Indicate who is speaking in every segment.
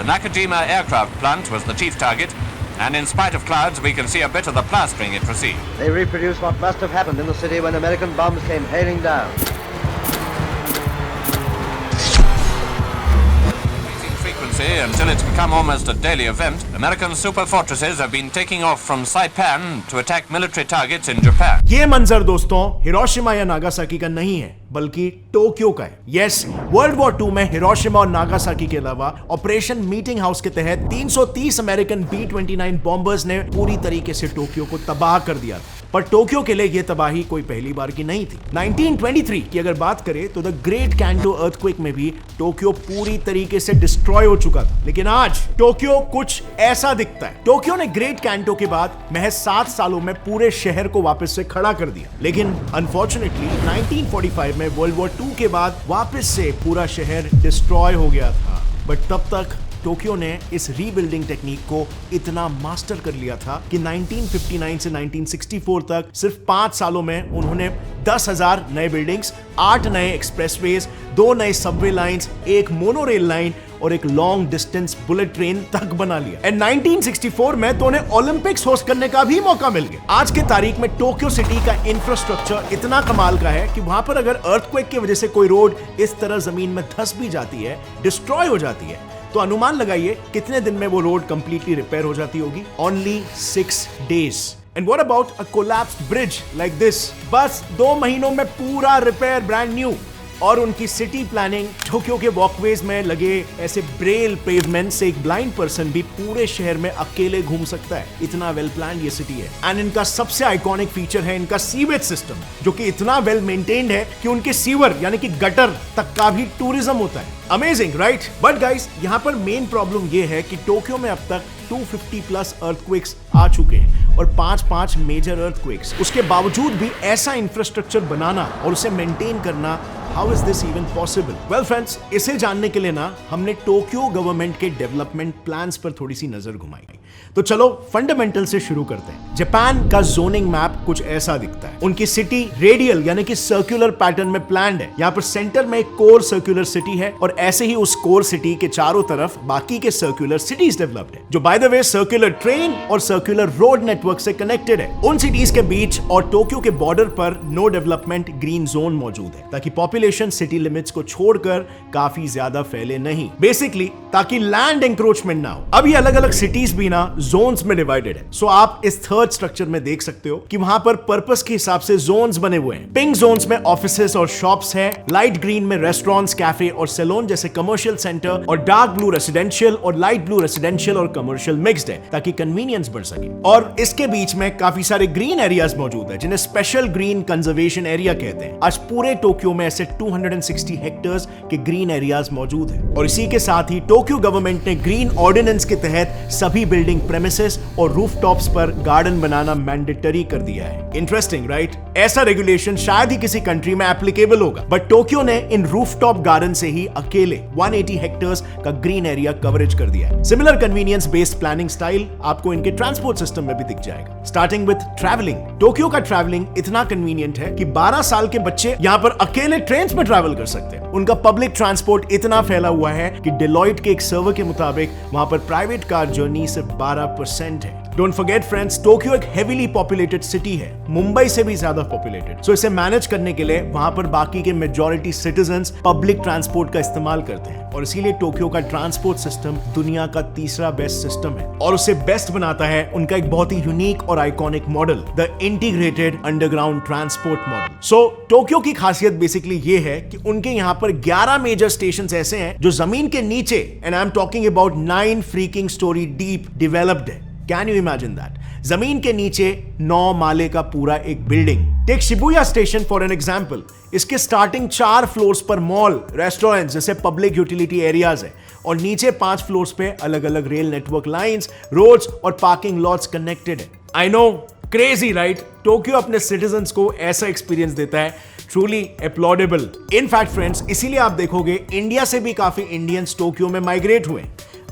Speaker 1: The Nakajima aircraft plant was the chief target, and in spite of clouds, we can see a bit of the plastering it received.
Speaker 2: They reproduced what must have happened in the city when American bombs came hailing down.
Speaker 1: Until it's become almost a daily event, American super fortresses have been taking off from Saipan to attack military targets in Japan.
Speaker 3: ये मंजर दोस्तों Hiroshima या Nagasaki का नहीं है बल्कि Tokyo का है। यस, वर्ल्ड वॉर 2 में हिरोशिमा और नागासाकी के अलावा ऑपरेशन मीटिंग हाउस के तहत 330 अमेरिकन B-29 बॉम्बर्स ने पूरी तरीके से टोक्यो को तबाह कर दिया था। पर टोक्यो के लिए यह तबाही कोई पहली बार की नहीं थी। 1923 की अगर बात करें तो द ग्रेट कैंटो अर्थक्वेक में भी टोक्यो पूरी तरीके से डिस्ट्रॉय हो चुका था। लेकिन आज टोक्यो कुछ ऐसा दिखता है। टोक्यो ने ग्रेट कैंटो के बाद महज 7 सालों में पूरे शहर को वापस से खड़ा कर दिया। लेकिन अनफॉर्चुनेटली 1945 में वर्ल्ड वॉर 2 के बाद वापस से पूरा शहर डिस्ट्रॉय हो गया था। बट तब तक टोक्यो ने इस रीबिल्डिंग टेक्निक को इतना मास्टर कर लिया था कि 1959 से 1964 तक सिर्फ 5 सालों में उन्होंने 10,000 नए बिल्डिंग्स, 8 नए एक्सप्रेसवेज, 2 नए सबवे लाइंस, एक मोनोरेल लाइन और एक लॉन्ग डिस्टेंस बुलेट ट्रेन तक बना लिया। एंड 1964 में तो उन्हें ओलंपिक्स होस्ट करने का भी मौका मिल गया। आज के तारीख में टोक्यो सिटी का इंफ्रास्ट्रक्चर इतना कमाल का है कि वहां पर अगर अर्थक्वेक की वजह से कोई रोड इस तरह जमीन में धंस भी जाती है, डिस्ट्रॉय हो जाती है, तो अनुमान लगाइए कितने दिन में वो रोड कंप्लीटली रिपेयर हो जाती होगी। Only 6 days। And what about a collapsed bridge like this? बस 2 महीनों में पूरा रिपेयर, ब्रांड न्यू। और उनकी सिटी प्लानिंग, टोक्यो के वॉकवेज में लगे ऐसे ब्रेल पेवमेंट से एक ब्लाइंड पर्सन भी पूरे शहर में अकेले घूम सकता है। इतना वेल प्लान्ड ये सिटी है। एंड इनका सबसे आइकॉनिक फीचर है इनका सीवेज सिस्टम, जो कि इतना वेल मेंटेन्ड है कि उनके सीवर यानी कि गटर तक का भी टूरिज्म होता है। Amazing, right? बट गाइस, यहाँ पर मेन प्रॉब्लम ये है कि टोक्यो में अब तक 250 प्लस अर्थक्वेक्स आ चुके हैं और 5 मेजर अर्थक्वेक्स। उसके बावजूद भी ऐसा इंफ्रास्ट्रक्चर बनाना और उसे मेंटेन करना, how is this even possible? Well friends, इसे जानने के लिए ना हमने टोक्यो गवर्नमेंट के डेवलपमेंट प्लान्स पर थोड़ी सी नजर घुमाई। तो चलो फंडामेंटल से शुरू करते हैं। जापान का जोनिंग मैप कुछ ऐसा दिखता है। उनकी सिटी रेडियल यानी कि सर्कुलर पैटर्न में प्लान्ड है। यहाँ पर सेंटर में एक कोर सर्कुलर सिटी है और ऐसे ही उस कोर सिटी के चारों तरफ बाकी के सर्कुलर सिटीज डेवलप्ड है, जो by the way circular train और सर्कुलर रोड नेटवर्क से कनेक्टेड है। उन सिटीज के बीच और टोक्यो के बॉर्डर पर नो डेवलपमेंट ग्रीन जोन मौजूद है, ताकि पॉपुलेशन सिटी लिमिट्स को छोड़कर काफी ज्यादा फैले नहीं। बेसिकली ताकि लैंड एंक्रोचमेंट ना हो। अब ये अलग अलग सिटीज भी ना जोन्स में डिवाइडेड है। सो आप इस थर्ड स्ट्रक्चर में देख सकते हो कि वहां पर पर्पस के हिसाब से जोन्स बने हुए हैं। पिंक जोन्स में ऑफिसेस और शॉप्स है, लाइट ग्रीन में रेस्टोरेंट्स, कैफे और सैलून जैसे कमर्शियल सेंटर, और डार्क ब्लू रेसिडेंशियल और लाइट ब्लू रेसिडेंशियल और कमर्शियल मिक्स्ड है, ताकि कन्वीनियंस बढ़ सके। और इसके बीच में काफी सारे ग्रीन एरियाज मौजूद है, जिन्हें स्पेशल ग्रीन कंजर्वेशन एरिया कहते हैं। आज पूरे टोक्यो में ऐसे 260 हेक्टेयर्स के ग्रीन एरियाज मौजूद है। और इसी के साथ ही टोक्यो गवर्नमेंट ने ग्रीन ऑर्डिनेंस के तहत सभी बिल्डिंग प्रेमिसेस और रूफटॉप्स पर गार्डन बनाना मैंडेटरी कर दिया है। Interesting, right? ऐसा रेगुलेशन शायद ही किसी कंट्री में एप्लीकेबल होगा, बट टोक्यो ने इन रूफटॉप गार्डन से ही अकेले 180 हेक्टेयर्स का ग्रीन एरिया कवरेज कर दिया है। Similar convenience based planning style आपको इनके ट्रांसपोर्ट सिस्टम में भी दिख जाएगा। Starting with travelling. टोक्यो का ट्रैवलिंग इतना कन्वीनियंट है कि 12 साल के बच्चे यहाँ पर अकेले ट्रेन में ट्रैवल कर सकते हैं। उनका पब्लिक ट्रांसपोर्ट इतना फैला हुआ है कि डेलॉइट के एक सर्वे के मुताबिक वहां पर प्राइवेट कार जर्नी सिर्फ 12% है। डोंट फॉरगेट फ्रेंड्स, टोक्यो एक हेवीली पॉपुलेटेड सिटी है, मुंबई से भी ज्यादा पॉपुलेटेड। सो इसे मैनेज करने के लिए वहां पर बाकी के मेजॉरिटी सिटीजंस पब्लिक ट्रांसपोर्ट का इस्तेमाल करते हैं, और इसीलिए टोक्यो का ट्रांसपोर्ट सिस्टम दुनिया का तीसरा बेस्ट सिस्टम है। और उसे बेस्ट बनाता है उनका एक बहुत ही यूनिक और iconic model, the integrated underground transport model. So Tokyo की खासियत बेसिकली ये है कि उनके यहाँ पर 11 मेजर स्टेशन ऐसे हैं जो जमीन के नीचे, and I am talking about 9 freaking storey deep developed है। Can you imagine that? जमीन के नीचे 9 माले का पूरा एक building. Take Shibuya station for an example. इसके स्टार्टिंग 4 फ्लोर्स पर मॉल, रेस्टोरेंट्स जैसे पब्लिक यूटिलिटी एरियाज है, और नीचे 5 फ्लोर्स पे अलग अलग रेल नेटवर्क लाइंस, रोड्स और पार्किंग लॉट्स कनेक्टेड है। I know, crazy, right? Tokyo अपने सिटीजन्स को ऐसा एक्सपीरियंस देता है, ट्रूली अपलॉडेबल। इनफैक्ट फ्रेंड्स, इसीलिए आप देखोगे इंडिया से भी काफी इंडियंस टोक्यो में माइग्रेट हुए।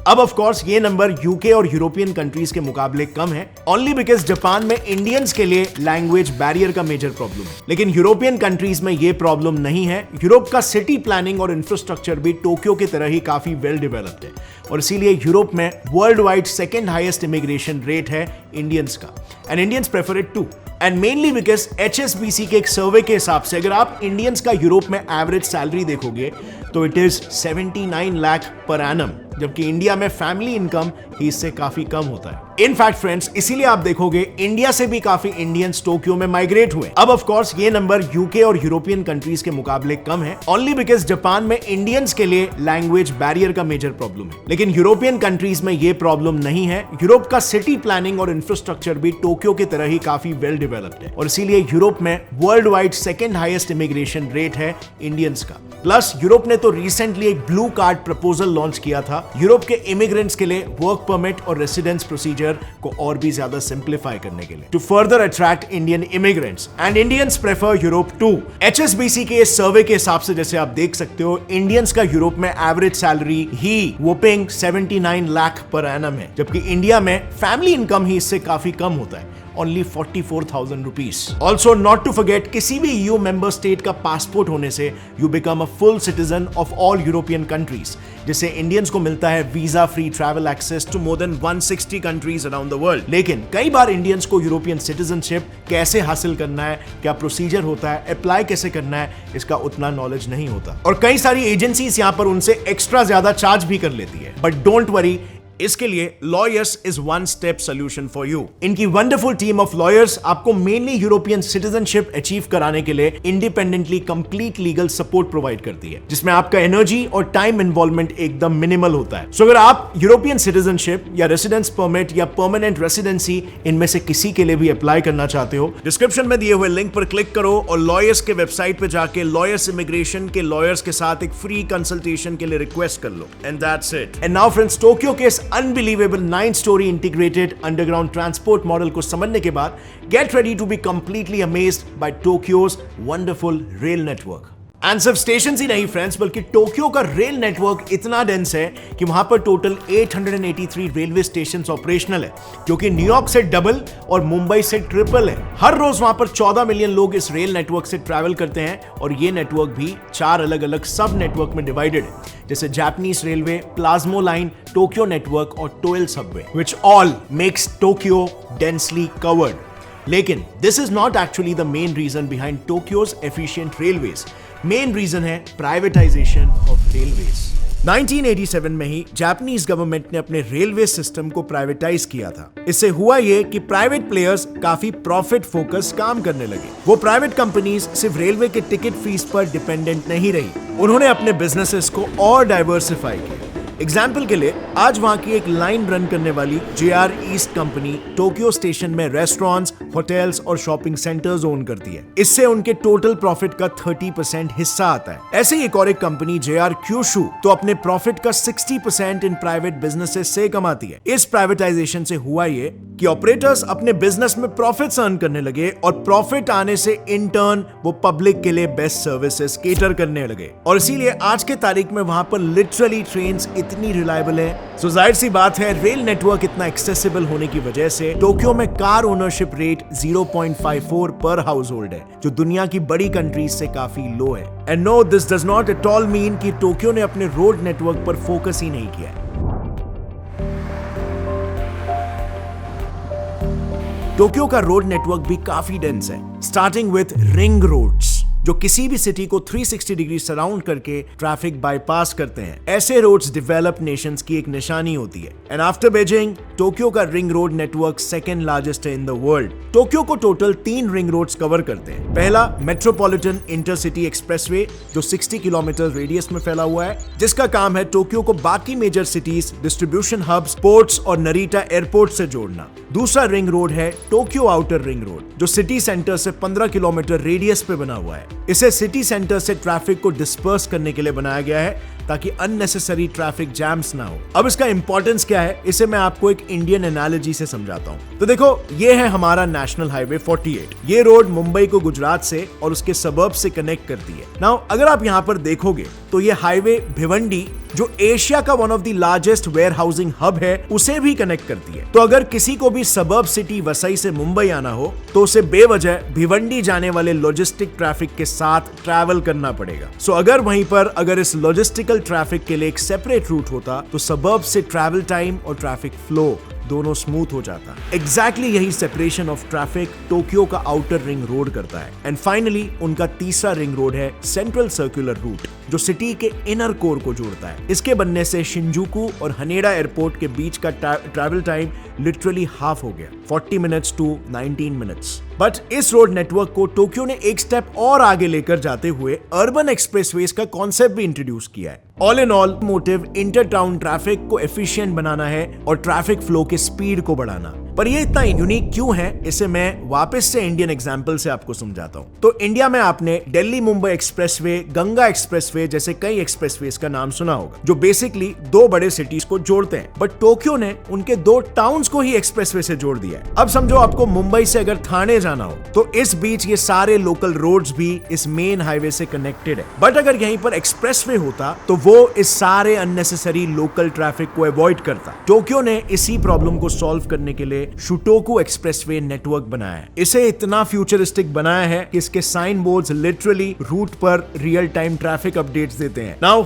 Speaker 3: अब ऑफ कोर्स ये नंबर यूके और यूरोपियन कंट्रीज के मुकाबले कम है, ओनली बिकॉज जापान में इंडियंस के लिए लैंग्वेज बैरियर का मेजर प्रॉब्लम है। लेकिन यूरोपियन कंट्रीज में ये प्रॉब्लम नहीं है। यूरोप का सिटी प्लानिंग और इंफ्रास्ट्रक्चर भी टोक्यो की तरह ही काफी वेल डेवलप्ड है और इसीलिए यूरोप में world wide second highest immigration rate है इंडियंस का, and Indians prefer it too. And mainly because HSBC के एक सर्वे के हिसाब से अगर आप इंडियंस का यूरोप में एवरेज सैलरी देखोगे तो it is 79 lakh per annum, जबकि इंडिया में फैमिली इनकम ही इससे काफी कम होता है। इनफैक्ट फ्रेंड्स, इसीलिए आप देखोगे इंडिया से भी काफी इंडियंस टोक्यो में माइग्रेट हुए। अब ऑफ कोर्स ये नंबर यूके और यूरोपियन कंट्रीज के मुकाबले कम है, ओनली बिकॉज जापान में इंडियंस के लिए लैंग्वेज बैरियर का मेजर प्रॉब्लम है। लेकिन यूरोपियन कंट्रीज में ये प्रॉब्लम नहीं है। यूरोप का सिटी प्लानिंग और इंफ्रास्ट्रक्चर भी टोक्यो की तरह ही काफी वेल डेवलप्ड है और इसीलिए यूरोप में world wide second highest immigration rate है इंडियंस का। प्लस यूरोप ने तो रिसेंटली एक ब्लू कार्ड प्रपोजल लॉन्च किया था यूरोप के इमिग्रेंट्स के लिए वर्क परमिट और रेसिडेंस प्रोसीजर को और भी ज्यादा सिंप्लीफाई करने के लिए, to further attract Indian immigrants and Indians prefer Europe too. HSBC के इस सर्वे के हिसाब से जैसे आप देख सकते हो, इंडियंस का यूरोप में एवरेज सैलरी ही वोपिंग 79 लाख पर एनम है, जबकि इंडिया में फैमिली इनकम ही इससे काफी कम होता है, only 44,000 rupees. Also, not to forget, किसी भी EU member state का पासपोर्ट होने से you become a full citizen of all European countries, जिससे इंडियंस को मिलता है visa free travel access to more than 160 countries around the world. लेकिन कई बार इंडियंस को यूरोपियन सिटीजनशिप कैसे हासिल करना है, क्या प्रोसीजर होता है, अप्लाई कैसे करना है, इसका उतना नॉलेज नहीं होता और कई सारी एजेंसीज यहां पर उनसे एक्स्ट्रा ज्यादा चार्ज भी कर लेती है। बट डोंट वरी, इसके लिए lawyers is one step solution for you. इनकी वंडरफुल टीम ऑफ लॉयर्स आपको मेनली यूरोपियन सिटीजनशिप अचीव कराने के लिए independently complete legal support provide करती है, जिसमें आपका एनर्जी और टाइम इन्वॉल्वमेंट एकदम मिनिमल होता है। सो अगर आप यूरोपियन सिटीजनशिप या रेसिडेंस परमिट या परमानेंट रेसिडेंसी इनमें से किसी के लिए भी अप्लाई करना चाहते हो, डिस्क्रिप्शन में दिए हुए लिंक पर क्लिक करो और लॉयर्स के वेबसाइट पे जाके लॉयर्स इमिग्रेशन के लॉयर्स के साथ एक फ्री कंसल्टेशन के लिए रिक्वेस्ट कर लो, and that's it. And now friends, Tokyo के इस unbelievable 9-story integrated underground transport model को समझने के बाद get ready to be completely amazed by Tokyo's wonderful rail network। And सिर्फ स्टेशन ही नहीं फ्रेंड्स, बल्कि टोक्यो का रेल नेटवर्क इतना डेंस है कि वहां पर टोटल 883 रेलवे स्टेशंस ऑपरेशनल है, जो कि न्यूयॉर्क से डबल और मुंबई से ट्रिपल है। हर रोज वहां पर 14 मिलियन लोग इस रेल नेटवर्क से ट्रैवल करते हैं और ये नेटवर्क भी 4 अलग अलग सब नेटवर्क में डिवाइडेड है, जैसे जापानीज रेलवे, प्लाज्मो लाइन, टोक्यो नेटवर्क और Toei subway, which all makes Tokyo densely covered. लेकिन this is not actually the main reason behind Tokyo's efficient railways. Main reason है प्राइवेटाइजेशन ऑफ रेलवेज। 1987 में ही Japanese government ने अपने railway system को privatise किया था। इससे हुआ ये कि प्राइवेट प्लेयर्स काफी प्रॉफिट फोकस काम करने लगे। वो प्राइवेट कंपनीज सिर्फ रेलवे के टिकट फीस पर डिपेंडेंट नहीं रही, उन्होंने अपने बिजनेसेस को और डाइवर्सिफाई किया। एग्जाम्पल के लिए, आज वहां की एक लाइन रन करने वाली JR east company Tokyo station में रेस्टोरेंट्स, होटल्स और शॉपिंग सेंटर्स ओन करती है। इससे उनके टोटल प्रॉफिट का 30% हिस्सा आता है। ऐसे ही एक और एक कंपनी JR क्यूशू तो अपने प्रॉफिट का 60% इन प्राइवेट बिजनेसेस से कमाती है। इस प्राइवेटाइजेशन से हुआ ये कि ऑपरेटर्स अपने बिजनेस में प्रॉफिट्स अर्न करने लगे और प्रॉफिट आने से इन टर्न वो पब्लिक के लिए बेस्ट सर्विसेज केटर करने लगे और इसीलिए आज के तारीख में वहां पर लिटरली ट्रेन्स इतनी रिलायबल है। सो जाहिर सी बात है, रेल नेटवर्क इतना एक्सेसिबल होने की वजह से टोक्यो में कार ओनरशिप रेट 0.54 पर हाउस होल्ड है, जो दुनिया की बड़ी कंट्रीज से काफी लो है। And no, this does not at all mean कि टोक्यो ने अपने रोड नेटवर्क पर फोकस ही नहीं किया है। टोक्यो का रोड नेटवर्क भी काफी डेंस है, स्टार्टिंग विथ रिंग रोड्स, जो किसी भी सिटी को 360 डिग्री सराउंड करके ट्रैफिक बाईपास करते हैं। ऐसे रोड्स डेवलप्ड नेशंस की एक निशानी होती है। एंड आफ्टर बीजिंग, टोक्यो का ring road network second largest है इन द वर्ल्ड। टोक्यो को टोटल 3 रिंग रोड्स कवर करते हैं। पहला, मेट्रोपॉलिटन इंटरसिटी एक्सप्रेसवे, जो 60 किलोमीटर रेडियस में फैला हुआ है, जिसका काम है टोक्यो को बाकी major cities, distribution hubs, ports और नरीटा एयरपोर्ट से जोड़ना। दूसरा रिंग रोड है टोक्यो आउटर रिंग रोड, जो सिटी सेंटर से 15 किलोमीटर रेडियस पे बना हुआ है। इसे सिटी सेंटर से ट्रैफिक को डिस्पर्स करने के लिए बनाया गया है ताकि अननेसेसरी ट्रैफिक जैम्स ना हो। अब इसका इंपॉर्टेंस क्या है, इसे मैं आपको एक इंडियन एनालॉजी से समझाता हूं। तो देखो, ये है हमारा नेशनल हाईवे 48। ये रोड मुंबई को गुजरात से और उसके सबर्ब से कनेक्ट करती है। नाउ अगर आप यहां पर देखोगे तो ये हाईवे भिवंडी, जो एशिया का one of the largest warehousing hub है, उसे भी कनेक्ट करती है। तो अगर किसी को भी सबर्ब सिटी वसई से मुंबई आना हो तो उसे बेवजह भिवंडी जाने वाले लॉजिस्टिक ट्रैफिक के साथ ट्रैवल करना पड़ेगा। सो अगर इस लॉजिस्टिकल ट्रैफिक के लिए एक सेपरेट रूट होता तो सबर्ब से ट्रैवल टाइम और ट्रैफिक फ्लो दोनों स्मूथ हो जाता। एग्जैक्टली यही सेपरेशन ऑफ ट्रैफिक टोक्यो का आउटर रिंग रोड करता है। एंड फाइनली उनका तीसरा रिंग रोड है सेंट्रल सर्कुलर रूट, जो सिटी के इनर कोर को जोड़ता है। इसके बनने से शिंजुकू और हनेडा एयरपोर्ट के बीच का ट्रैवल टाइम लिटरली हाफ हो गया, 40 मिनट्स टू 19 मिनट्स। बट इस रोड नेटवर्क को टोक्यो ने एक स्टेप और आगे लेकर जाते हुए अर्बन एक्सप्रेसवेज का कॉन्सेप्ट भी इंट्रोड्यूस किया है। All in all motive inter town traffic को एफिशिएंट बनाना है और ट्रैफिक फ्लो के स्पीड को बढ़ाना। पर ये इतना यूनिक क्यों है, इसे मैं वापस से इंडियन एग्जांपल से आपको समझाता हूं। तो इंडिया में आपने दिल्ली मुंबई एक्सप्रेसवे, गंगा एक्सप्रेसवे जैसे कई एक्सप्रेसवेज का नाम सुना होगा, जो बेसिकली दो बड़े सिटीज को जोड़ते हैं। बट टोक्यो ने उनके दो टाउन्स को ही एक्सप्रेसवे से जोड़ दिया है। अब समझो आपको मुंबई से अगर थाने जाना हो तो इस बीच ये सारे लोकल रोड्स भी इस मेन हाईवे से कनेक्टेड है। बट अगर यहीं पर एक्सप्रेसवे होता तो वो इस सारे अननेसेसरी लोकल ट्रैफिक को अवॉइड करता। टोक्यो ने इसी प्रॉब्लम को सॉल्व करने के लिए शुटोकू एक्सप्रेसवे नेटवर्क बनाया है। इसे इतना फ्यूचरिस्टिक बनाया है कि इसके साइन बोर्ड्स लिटरली रूट पर रियल टाइम ट्रैफिक अपडेट्स देते हैं। नाउ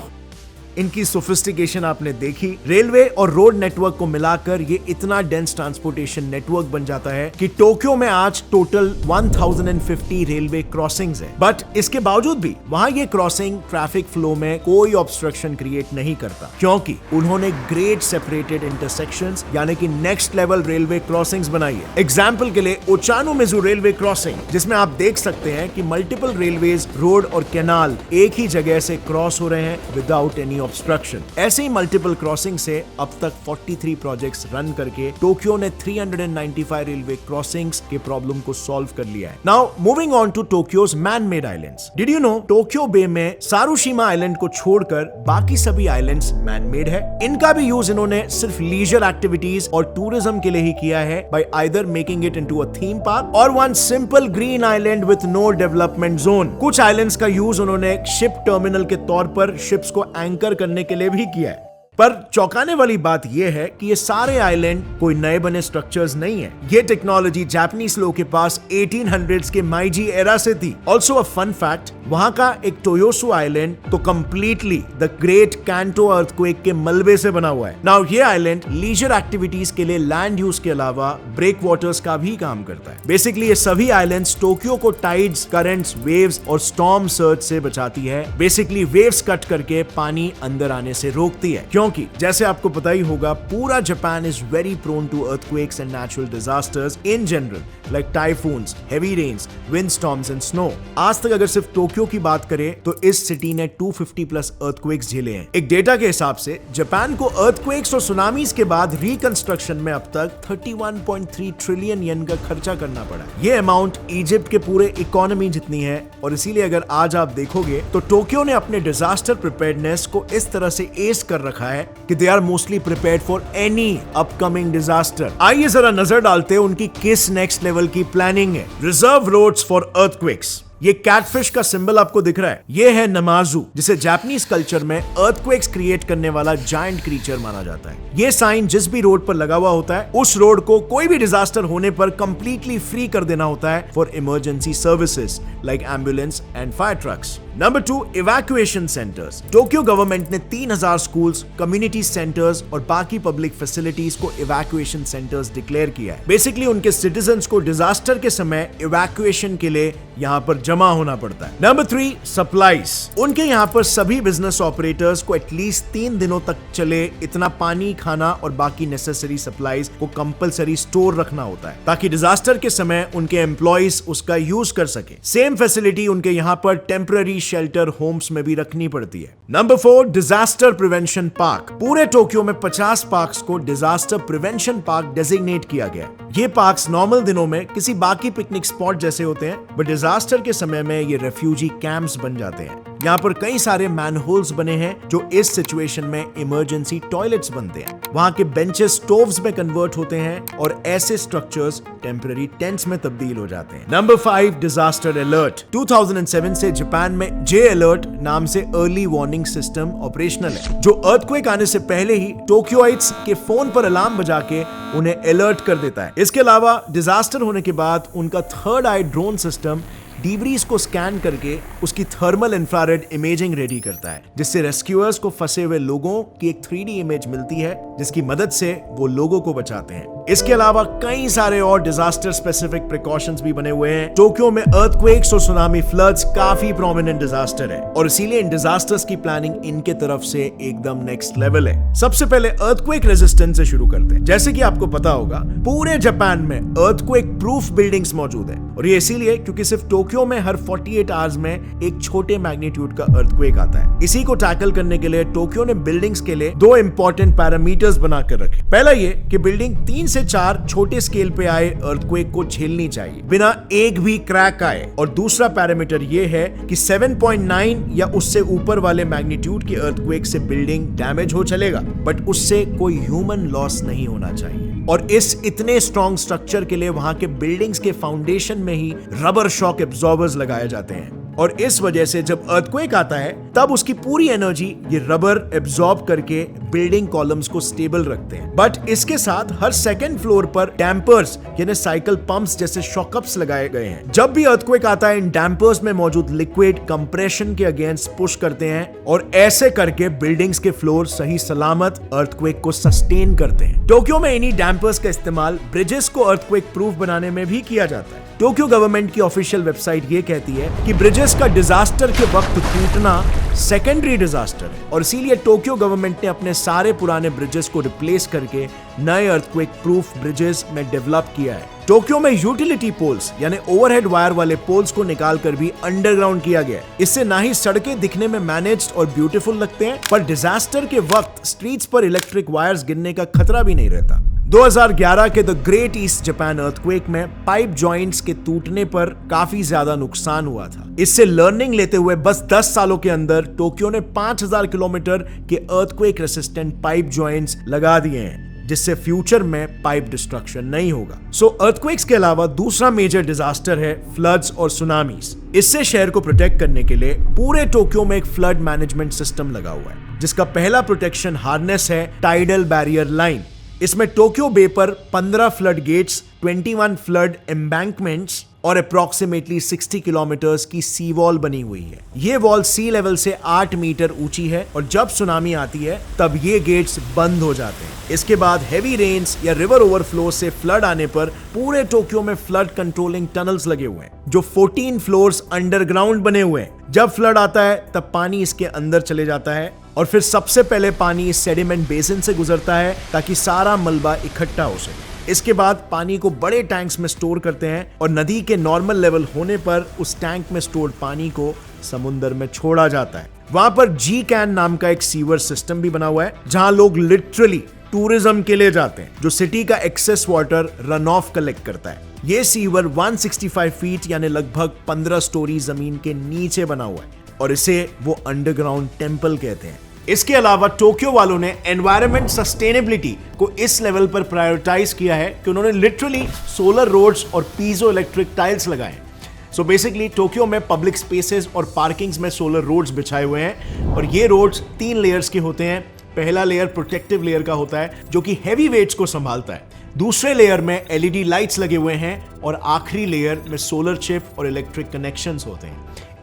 Speaker 3: इनकी सोफिस्टिकेशन आपने देखी। रेलवे और रोड नेटवर्क को मिलाकर ये इतना डेंस ट्रांसपोर्टेशन नेटवर्क बन जाता है कि टोक्यो में आज टोटल 1050 रेलवे क्रॉसिंग्स है। बट इसके बावजूद भी वहां ये क्रॉसिंग ट्रैफिक फ्लो में कोई ऑब्स्ट्रक्शन क्रिएट नहीं करता, क्योंकि उन्होंने ग्रेड सेपरेटेड इंटरसेक्शंस यानी कि नेक्स्ट लेवल रेलवे क्रॉसिंग्स बनाई है। एग्जाम्पल के लिए ओचानोमिजू रेलवे क्रॉसिंग, जिसमें आप देख सकते हैं कि मल्टीपल रेलवेज, रोड और कैनाल एक ही जगह से क्रॉस हो रहे हैं विदाउट एनी ऑब्स्ट्रक्शन। ऐसे ही मल्टीपल क्रॉसिंग से अब तक 43 प्रोजेक्ट्स रन करके टोक्यो ने 395 रेलवे क्रॉसिंग्स के प्रॉब्लम को सॉल्व कर लिया है। Now moving on to Tokyo's man made islands. Did you know Tokyo bay में सारुशिमा आइलैंड को छोड़कर बाकी सभी आइलैंड्स मैन मेड है। इनका भी यूज इन्होंने सिर्फ लीजर एक्टिविटीज और टूरिज्म के लिए ही किया है, by either making it into a theme park और one simple green island with no development zone. कुछ आइलैंड्स का यूज उन्होंने शिप टर्मिनल के तौर पर शिप्स को एंकर करने के लिए भी किया है। पर चौंकाने वाली बात यह है कि ये सारे आइलैंड कोई नए बने स्ट्रक्चर्स नहीं है। ये टेक्नोलॉजी जापानीज लोगों के पास 1800s के माइजी एरा से थी। ऑल्सो अ फन फैक्ट, वहां का एक टोयोसु आइलैंड तो completely the great canto earthquake के मलबे से बना हुआ है। नाउ ये आइलैंड लीजर एक्टिविटीज के लिए लैंड यूज के अलावा ब्रेक वाटर्स का भी काम करता है। बेसिकली ये सभी आइलैंड्स टोक्यो को टाइड्स, करंट्स, वेव्स और स्टॉर्म सर्ज से बचाती है। बेसिकली वेव्स कट करके पानी अंदर आने से रोकती है, क्योंकि जैसे आपको पता ही होगा पूरा Japan is very prone to earthquakes and natural disasters in general, like typhoons, heavy rains, wind storms and snow. आज तक अगर सिर्फ टोक्यो की बात करें तो इस सिटी ने 250 प्लस अर्थक्वेक्स झेले हैं। एक डेटा के हिसाब से जापान को अर्थक्वेक्स और सुनामीज के बाद रिकंस्ट्रक्शन में अब तक 31.3 ट्रिलियन येन का खर्चा करना पड़ा। ये अमाउंट इजिप्ट के पूरे इकोनॉमी जितनी है, और इसीलिए अगर आज आप देखोगे तो टोक्यो ने अपने डिजास्टर प्रिपेयर्डनेस को इस तरह से एस कर रखा है कि they are mostly prepared for any upcoming disaster. आइए जरा नजर डालते हैं उनकी किस नेक्स्ट लेवल की प्लानिंग है। Reserve roads for earthquakes. ये कैटफिश का सिंबल आपको दिख रहा है, ये है नमाजू, जिसे जापानीज कल्चर में अर्थक्वेक्स क्रिएट करने वाला जायंट क्रीचर माना जाता है। ये साइन जिस भी रोड पर लगा हुआ होता है, उस रोड को कोई भी डिजास्टर होने पर कंप्लीटली फ्री कर देना होता है for emergency services like ambulance and fire trucks. Number 2, evacuation centres. Tokyo government ने 3000 स्कूल्स, कम्युनिटी सेंटर्स और बाकी पब्लिक फैसिलिटीज को इवैक्यूएशन सेंटर्स डिक्लेयर किया है। बेसिकली उनके सिटीजन्स को डिजास्टर के समय इवैक्यूएशन के लिए यहाँ पर जमा होना पड़ता है। Number 3, supplies. उनके यहाँ पर सभी बिजनेस ऑपरेटर्स को एटलीस्ट 3 दिनों तक चले इतना पानी, खाना और बाकी नेसेसरी सप्लाईज को कंपलसरी स्टोर रखना होता है, ताकि डिजास्टर के समय उनके एम्प्लॉइज उसका यूज कर सके। सेम फैसिलिटी उनके यहाँ पर टेम्पररी शेल्टर होम्स में भी रखनी पड़ती है। Number 4, disaster prevention park. पूरे टोक्यो में 50 पार्क्स को डिजास्टर प्रिवेंशन पार्क डेजिग्नेट किया गया है। ये पार्क्स नॉर्मल दिनों में किसी बाकी पिकनिक स्पॉट जैसे होते हैं, बट डिजास्टर के समय में ये रेफ्यूजी कैंप्स बन जाते हैं। यहाँ पर कई सारे मैनहोल्स बने हैं जो इस सिचुएशन में इमरजेंसी टॉयलेट्स बनते हैं। वहां के बेंचेस स्टोव्स में कन्वर्ट होते हैं और ऐसे स्ट्रक्चर्स टेम्पररी टेंट्स में तब्दील हो जाते हैं। Number 5, disaster alert. 2007 से जापान में जे अलर्ट नाम से अर्ली वार्निंग सिस्टम ऑपरेशनल है, जो अर्थक्वेक आने से पहले ही टोक्योइट्स के फोन पर अलार्म बजा के उन्हें अलर्ट कर देता है। इसके अलावा डिजास्टर होने के बाद उनका थर्ड आई ड्रोन सिस्टम डिब्रीज को स्कैन करके उसकी थर्मल इंफ्रारेड इमेजिंग रेडी करता है, जिससे रेस्क्यूअर्स को फंसे हुए लोगों की एक 3D इमेज मिलती है, जिसकी मदद से वो लोगों को बचाते हैं। इसके अलावा कई सारे और डिजास्टर स्पेसिफिक प्रिकॉशंस भी बने हुए हैं। टोक्यो में अर्थक्वेक्स और सुनामी फ्लड्स काफी प्रोमिनेंट डिजास्टर है और इसीलिए इन डिजास्टर्स की प्लानिंग इनके तरफ से एकदम नेक्स्ट लेवल है। सबसे पहले अर्थक्वेक रेजिस्टेंस से शुरू करते हैं। जैसे कि आपको पता होगा, पूरे जापान में अर्थक्वेक प्रूफ बिल्डिंग्स मौजूद है और ये इसीलिए क्योंकि सिर्फ टोक्यो में हर 48 आवर्स में एक छोटे मैग्नीट्यूड का अर्थक्वेक आता है। इसी को टैकल करने के लिए टोक्यो ने बिल्डिंग्स के लिए 2 इंपॉर्टेंट पैरामीटर्स बनाकर रखे। पहला ये कि बिल्डिंग 3 से 4 छोटे स्केल पे आए अर्थक्वेक को झेलनी चाहिए बिना एक भी क्रैक आए, और दूसरा पैरामीटर ये है कि 7.9 या उससे ऊपर वाले मैग्नीट्यूड के अर्थक्वेक से बिल्डिंग डैमेज हो चलेगा, बट उससे कोई ह्यूमन लॉस नहीं होना चाहिए। और इस इतने स्ट्रॉन्ग स्ट्रक्चर के लिए वहां के बिल्डिंग्स के फाउंडेशन में ही रबर शॉक एब्जॉर्बर्स लगाए जाते हैं, और इस वजह से जब अर्थक्वेक आता है तब उसकी पूरी एनर्जी ये रबर एब्जॉर्ब करके बिल्डिंग कॉलम्स को स्टेबल रखते हैं। बट इसके साथ हर सेकंड फ्लोर पर डैम्पर्स यानी साइकिल पंप्स जैसे शॉकअप्स लगाए गए हैं। जब भी अर्थक्वेक आता है, इन डैम्पर्स में मौजूद लिक्विड कंप्रेशन के अगेंस्ट पुश करते हैं और ऐसे करके बिल्डिंग्स के फ्लोर सही सलामत अर्थक्वेक को सस्टेन करते हैं। टोक्यो में इन्हीं डैम्पर्स का इस्तेमाल ब्रिजेस को अर्थक्वेक प्रूफ बनाने में भी किया जाता है। टोक्यो गवर्नमेंट की ऑफिशियल वेबसाइट ये कहती है कि ब्रिजेस का डिजास्टर के वक्त टूटना सेकेंडरी डिजास्टर है, और इसीलिए टोक्यो गवर्नमेंट ने अपने सारे पुराने ब्रिजेस को रिप्लेस करके नए अर्थक्वेक प्रूफ ब्रिजेस में डेवलप किया है। टोक्यो में यूटिलिटी पोल्स यानी ओवरहेड वायर वाले पोल्स को निकालकर भी अंडरग्राउंड किया गया है। इससे ना ही सड़कें दिखने में मैनेज्ड और ब्यूटीफुल लगते हैं, पर डिजास्टर के वक्त स्ट्रीट्स पर इलेक्ट्रिक वायर्स गिरने का खतरा भी नहीं रहता। 2011 के the great east Japan earthquake में पाइप जॉइंट्स के टूटने पर काफी ज्यादा नुकसान हुआ था। इससे लर्निंग लेते हुए बस 10 सालों के अंदर टोक्यो ने 5000 किलोमीटर के अर्थक्वेक रेसिस्टेंट पाइप जॉइंट्स लगा दिए हैं, जिससे फ्यूचर में पाइप डिस्ट्रक्शन नहीं होगा। सो अर्थक्वेक्स के अलावा दूसरा मेजर डिजास्टर है फ्लड्स और सुनामीज। इससे शहर को प्रोटेक्ट करने के लिए पूरे टोक्यो में एक फ्लड मैनेजमेंट सिस्टम लगा हुआ है, जिसका पहला प्रोटेक्शन हार्नेस है टाइडल बैरियर लाइन। इसमें टोक्यो बे पर 15 फ्लड गेट्स, 21 फ्लड एम्बैंकमेंट्स और अप्रॉक्सीमेटली 60 किलोमीटर्स की सी वॉल बनी हुई है। ये वॉल सी लेवल से 8 मीटर ऊंची है और जब सुनामी आती है तब ये गेट्स बंद हो जाते हैं। इसके बाद हेवी रेन्स या रिवर ओवरफ्लो से फ्लड आने पर पूरे टोक्यो में फ्लड कंट्रोलिंग टनल्स लगे हुए हैं, जो 14 फ्लोर्स अंडरग्राउंड बने हुए हैं। जब फ्लड आता है तब पानी इसके अंदर चले जाता है और फिर सबसे पहले पानी इस सेडिमेंट बेसिन से गुजरता है ताकि सारा मलबा इकट्ठा हो सके। इसके बाद पानी को बड़े टैंक्स में स्टोर करते हैं और नदी के नॉर्मल लेवल होने पर उस टैंक में स्टोर्ड पानी को समुद्र में छोड़ा जाता है। वहां पर जी कैन नाम का एक सीवर सिस्टम भी बना हुआ है, जहां लोग लिटरली टूरिज्म के लिए जाते हैं, जो सिटी का excess water run of collect करता है। ये सीवर 165 फीट यानी लगभग 15 स्टोरी जमीन के नीचे बना हुआ है और इसे वो अंडरग्राउंड टेंपल कहते हैं। इसके अलावा टोक्यो वालों ने एनवायरनमेंट सस्टेनेबिलिटी को इस लेवल पर प्रायोरिटाइज किया है कि उन्होंने लिटरली सोलर रोड्स और पीजो इलेक्ट्रिक टाइल्स लगाए। सो बेसिकली टोक्यो में पब्लिक स्पेसेस और पार्किंग्स में सोलर रोड्स बिछाए हुए हैं और ये रोड्स 3 लेयर्स के होते हैं। पहला लेयर प्रोटेक्टिव लेयर का होता है जो कि हैवी वेट्स को संभालता है। दूसरे लेयर में एलईडी लाइट्स लगे हुए हैं और आखिरी लेयर में सोलर चिप और इलेक्ट्रिक कनेक्शंस होते हैं।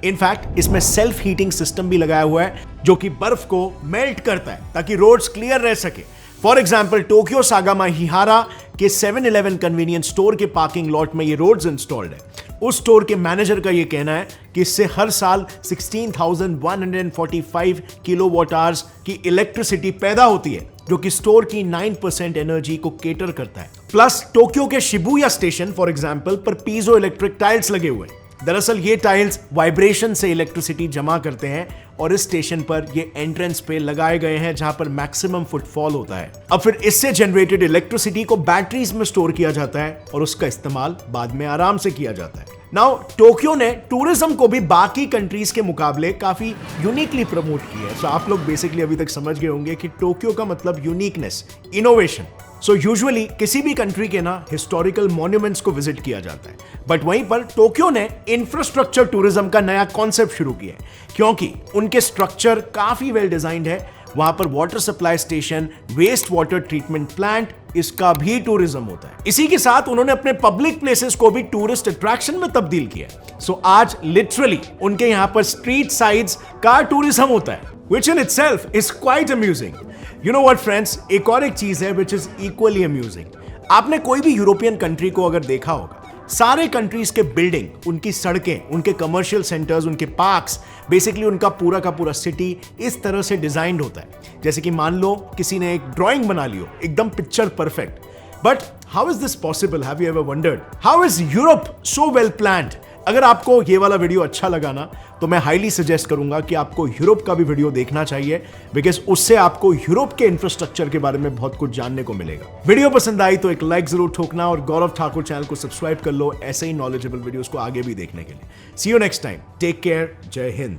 Speaker 3: इनफैक्ट इसमें सेल्फ हीटिंग सिस्टम भी लगाया हुआ है जो कि बर्फ को मेल्ट करता है ताकि रोड्स क्लियर रह सके। फॉर एग्जाम्पल टोक्यो सागामा हिहारा के 7-Eleven कन्वीनियंस स्टोर के पार्किंग लॉट में ये रोड्स इंस्टॉल्ड है। उस स्टोर के मैनेजर का ये कहना है कि इससे हर साल 16,145 किलोवाट आवर्स की इलेक्ट्रिसिटी पैदा होती है, जो कि स्टोर की 9% एनर्जी को केटर करता है। प्लस टोक्यो के शिबुया स्टेशन फॉर एग्जाम्पल पर पीजो इलेक्ट्रिक टाइल्स लगे हुए हैं दरअसल ये टाइल्स वाइब्रेशन से इलेक्ट्रिसिटी जमा करते हैं और इस स्टेशन पर ये एंट्रेंस पे लगाए गए हैं जहां पर मैक्सिमम फुटफॉल होता है। अब फिर इससे जनरेटेड इलेक्ट्रिसिटी को बैटरीज में स्टोर किया जाता है और उसका इस्तेमाल बाद में आराम से किया जाता है। नाउ टोक्यो ने टूरिज्म को भी बाकी कंट्रीज के मुकाबले काफी यूनिकली प्रमोट किया है। सो आप लोग बेसिकली अभी तक समझ गए होंगे कि टोक्यो का मतलब यूनिकनेस, इनोवेशन। सो यूजुअली किसी भी कंट्री के ना हिस्टोरिकल मॉन्यूमेंट्स को विजिट किया जाता है, बट वहीं पर टोक्यो ने इंफ्रास्ट्रक्चर टूरिज्म का नया कॉन्सेप्ट शुरू किया है क्योंकि उनके स्ट्रक्चर काफी वेल डिजाइंड है। वहां पर water supply station, waste water treatment plant, इसका भी टूरिज्म होता है। इसी के साथ उन्होंने अपने पब्लिक प्लेसेस को भी टूरिस्ट अट्रैक्शन में तब्दील किया। सो आज लिटरली उनके यहां पर स्ट्रीट साइड्स का टूरिज्म होता है, which in itself is quite amusing. You know what friends, एक और एक चीज है which is equally amusing. आपने कोई भी यूरोपियन कंट्री को अगर देखा होगा, सारे कंट्रीज के बिल्डिंग, उनकी सड़कें, उनके कमर्शियल सेंटर्स, उनके पार्क्स, बेसिकली उनका पूरा का पूरा सिटी इस तरह से डिजाइंड होता है जैसे कि मान लो किसी ने एक ड्राइंग बना ली हो, एकदम picture perfect. But how is this possible? Have you ever wondered how is Europe so well planned? अगर आपको ये वाला वीडियो अच्छा लगा ना तो मैं हाईली सजेस्ट करूंगा कि आपको यूरोप का भी वीडियो देखना चाहिए, बिकॉज उससे आपको यूरोप के इंफ्रास्ट्रक्चर के बारे में बहुत कुछ जानने को मिलेगा। वीडियो पसंद आई तो एक लाइक जरूर ठोकना और गौरव ठाकुर चैनल को सब्सक्राइब कर लो ऐसे ही नॉलेजेबल वीडियोस को आगे भी देखने के लिए। See you next time, take care, जय हिंद।